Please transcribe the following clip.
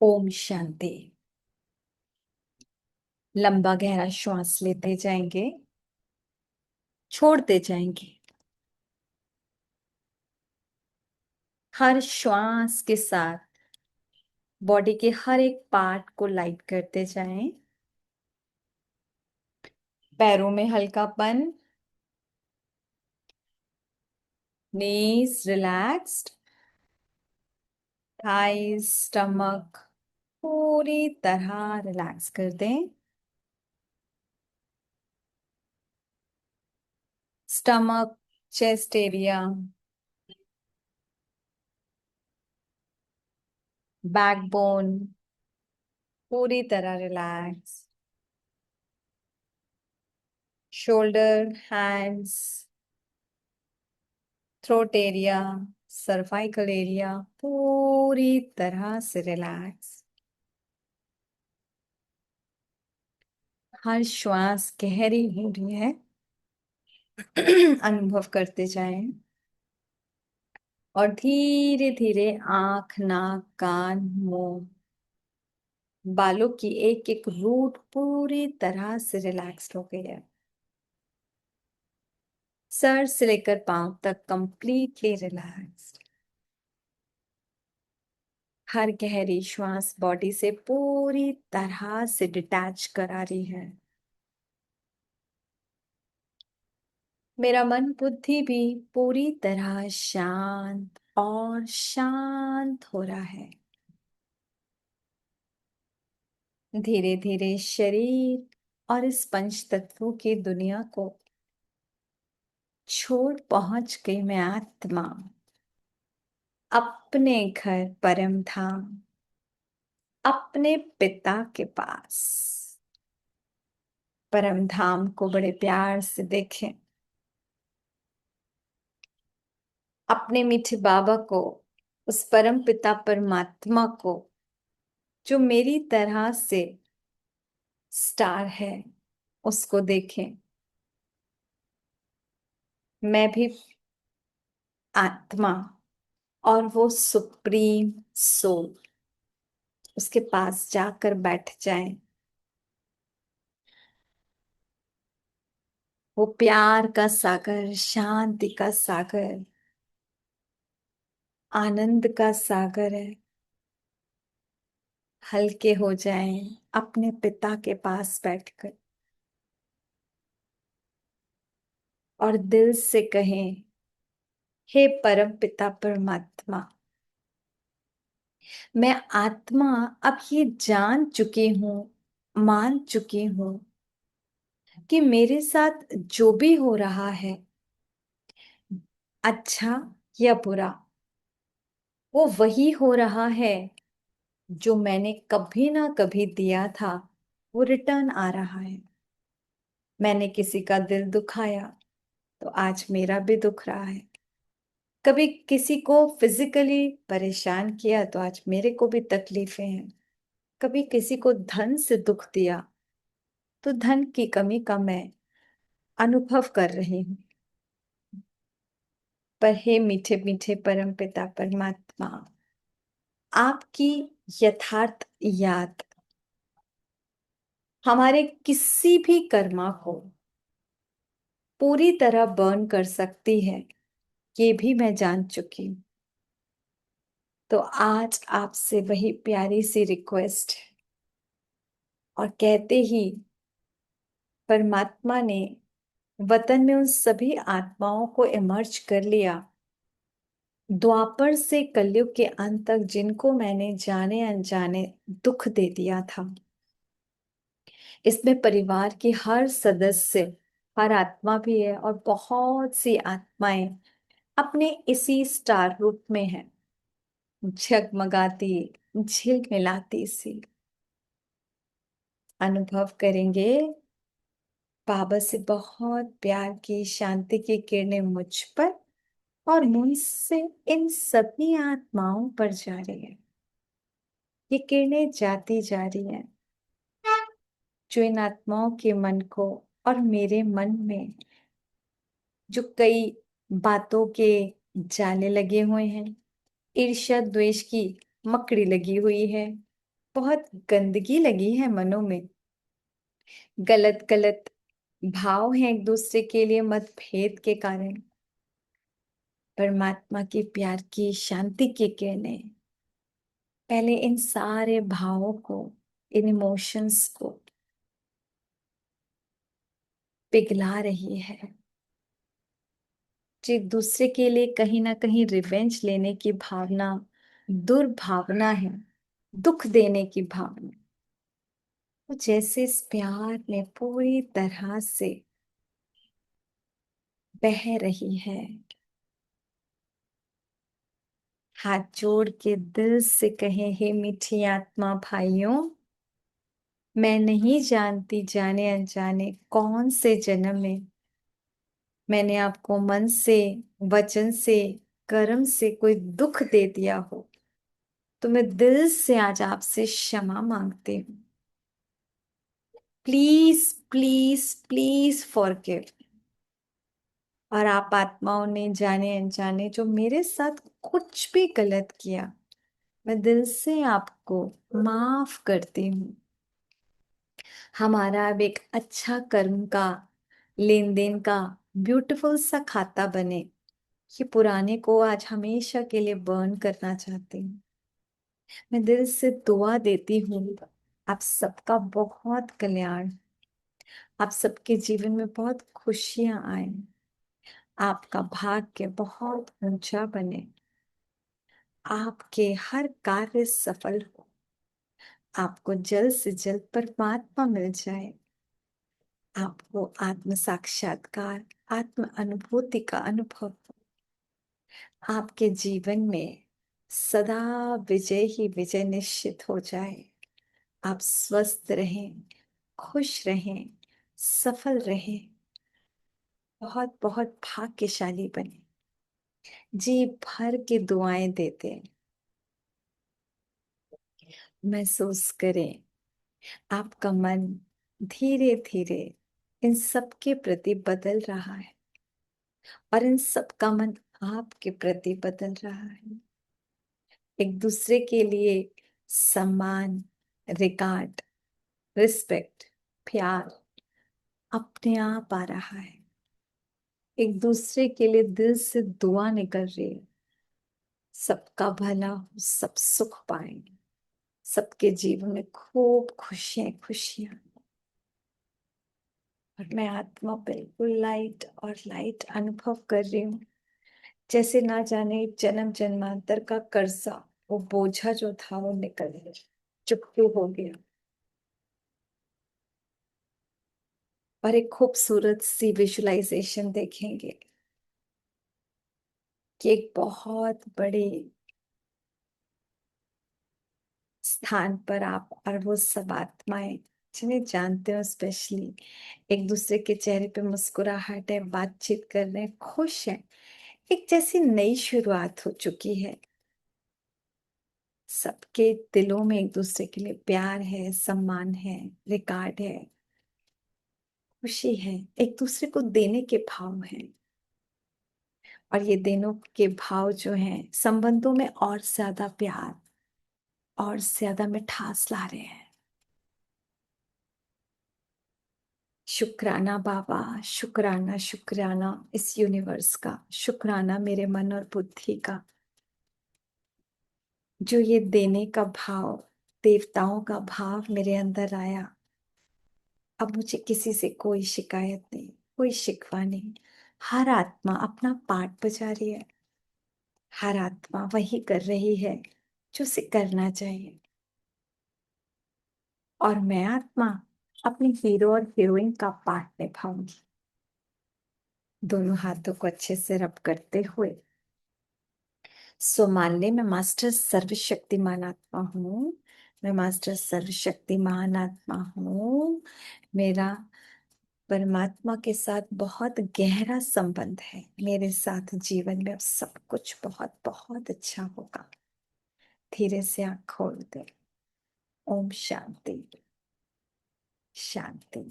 ओम शांति। लंबा गहरा श्वास लेते जाएंगे, छोड़ते जाएंगे। हर श्वास के साथ बॉडी के हर एक पार्ट को लाइट करते जाएं। पैरों में हल्कापन, नीज रिलैक्स्ड, थाइस, स्टमक पूरी तरह रिलैक्स कर दें। स्टमक, चेस्ट एरिया, बैकबोन पूरी तरह relax. Shoulder, hands, throat area, cervical area पूरी तरह से रिलैक्स। हर श्वास गहरी हो रही है। अनुभव करते जाएं और धीरे धीरे आंख, नाक, कान, मुंह, बालों की एक एक रूट पूरी तरह से रिलैक्स्ड हो गई है। सर से लेकर पांव तक कंप्लीटली रिलैक्स्ड। हर गहरी श्वास बॉडी से पूरी तरह से डिटैच करा रही है। मेरा मन बुद्धि भी पूरी तरह शांत और शांत हो रहा है। धीरे धीरे शरीर और इस पंच तत्वों की दुनिया को छोड़ पहुंच गई मैं आत्मा अपने घर परम धाम, अपने पिता के पास। परम धाम को बड़े प्यार से देखें। अपने मीठे बाबा को, उस परम पिता परमात्मा को जो मेरी तरह से स्टार है, उसको देखें। मैं भी आत्मा और वो सुप्रीम सोल, उसके पास जाकर बैठ जाएं। वो प्यार का सागर, शांति का सागर, आनंद का सागर है। हल्के हो जाएं अपने पिता के पास बैठकर और दिल से कहें, हे परम पिता परमात्मा, मैं आत्मा अब ये जान चुकी हूं, मान चुकी हूं कि मेरे साथ जो भी हो रहा है, अच्छा या बुरा, वो वही हो रहा है जो मैंने कभी ना कभी दिया था, वो रिटर्न आ रहा है। मैंने किसी का दिल दुखाया तो आज मेरा भी दुख रहा है। कभी किसी को फिजिकली परेशान किया तो आज मेरे को भी तकलीफें हैं। कभी किसी को धन से दुख दिया तो धन की कमी का मैं अनुभव कर रही हूँ। पर हे मीठे मीठे परम पिता परमात्मा, आपकी यथार्थ याद हमारे किसी भी कर्मा को पूरी तरह बर्न कर सकती है, ये भी मैं जान चुकी हूँ। तो आज आपसे वही प्यारी सी रिक्वेस्ट है। और कहते ही परमात्मा ने वतन में उन सभी आत्माओं को इमर्ज कर लिया, द्वापर से कलयुग के अंत तक जिनको मैंने जाने अनजाने दुख दे दिया था। इसमें परिवार की हर सदस्य, हर आत्मा भी है और बहुत सी आत्माएं अपने इसी स्टार रूप में है, झगमगाती, झिलमिलाती सी। अनुभव करेंगे बाबा से बहुत प्यार की, शांति की किरणें मुझ पर और मुझसे इन सभी आत्माओं पर जा रही है। ये किरणें जाती जा रही हैं जो इन आत्माओं के मन को और मेरे मन में जो कई बातों के जाले लगे हुए हैं, ईर्ष्या द्वेष की मकड़ी लगी हुई है, बहुत गंदगी लगी है मनों में, गलत गलत भाव हैं एक दूसरे के लिए मतभेद के कारण। परमात्मा के प्यार की शांति की किरणें पहले इन सारे भावों को, इन इमोशंस को पिघला रही है, जो एक दूसरे के लिए कहीं ना कहीं रिवेंज लेने की भावना, दुर्भावना है, दुख देने की भावना। तो जैसे इस प्यार में पूरी तरह से बह रही है। हाथ जोड़ के दिल से कहे, हे मीठी आत्मा भाइयों, मैं नहीं जानती जाने अनजाने कौन से जन्म में मैंने आपको मन से, वचन से, कर्म से कोई दुख दे दिया हो, तो मैं दिल से आज आपसे क्षमा मांगती हूँ। Please please please forgive. और आप आत्माओं ने जाने अनजाने जो मेरे साथ कुछ भी गलत किया, मैं दिल से आपको माफ करती हूँ। हमारा अब एक अच्छा कर्म का, लेन देन का ब्यूटीफुल सा खाता बने। ये पुराने को आज हमेशा के लिए बर्न करना चाहती हूँ। मैं दिल से दुआ देती हूँ, आप सबका बहुत कल्याण, आप सबके जीवन में बहुत खुशियां आए, आपका भाग्य बहुत ऊंचा बने, आपके हर कार्य सफल हो, आपको जल्द से जल्द परमात्मा मिल जाए, आपको आत्म साक्षात्कार, आत्म अनुभूति का अनुभव हो, आपके जीवन में सदा विजय ही विजय निश्चित हो जाए। आप स्वस्थ रहें, खुश रहें, सफल रहें, बहुत बहुत भाग्यशाली बने। जी भर के दुआएं देते हैं। महसूस करें आपका मन धीरे धीरे इन सब के प्रति बदल रहा है, और इन सब का मन आपके प्रति बदल रहा है। एक दूसरे के लिए सम्मान, रिगार्ड, रिस्पेक्ट, प्यार अपने आप आ रहा है। एक दूसरे के लिए दिल से दुआ निकल रही है, सबका भला हो, सब सुख पाए, सबके जीवन में खूब खुशियां खुशियां। और मैं आत्मा बिल्कुल लाइट और लाइट अनुभव कर रही हूँ, जैसे ना जाने जन्म जन्मांतर का कर्जा, वो बोझा जो था वो निकल गया, चुप्पू हो गया। और एक खूबसूरत सी विजुअलाइजेशन देखेंगे कि एक बहुत बड़े स्थान पर आप और वो सब आत्माएं जिन्हें जानते हो, स्पेशली एक दूसरे के चेहरे पे मुस्कुराहट है, बातचीत कर रहे हैं, खुश हैं। एक जैसी नई शुरुआत हो चुकी है। सबके दिलों में एक दूसरे के लिए प्यार है, सम्मान है, रिगार्ड है, खुशी है, एक दूसरे को देने के भाव हैं। और ये देनों के भाव जो हैं संबंधों में और ज्यादा प्यार और ज्यादा मिठास ला रहे हैं। शुक्राना बाबा, शुक्राना, शुक्राना इस यूनिवर्स का, शुक्राना मेरे मन और बुद्धि का, जो ये देने का भाव, देवताओं का भाव मेरे अंदर आया। अब मुझे किसी से कोई शिकायत नहीं, कोई शिकवा नहीं। हर आत्मा अपना पार्ट बजा रही है, हर आत्मा वही कर रही है जो उसे करना चाहिए। और मैं आत्मा अपनी हीरो और हीरोइन का पार्ट निभाऊंगी। दोनों हाथों को अच्छे से रब करते हुए सो मान ले, मैं मास्टर सर्वशक्तिमान आत्मा हूँ, मैं मास्टर सर्वशक्तिमान आत्मा हूँ। मेरा परमात्मा के साथ बहुत गहरा संबंध है। मेरे साथ जीवन में अब सब कुछ बहुत बहुत अच्छा होगा। धीरे से आँख खोल दे। ओम शांति, शांति।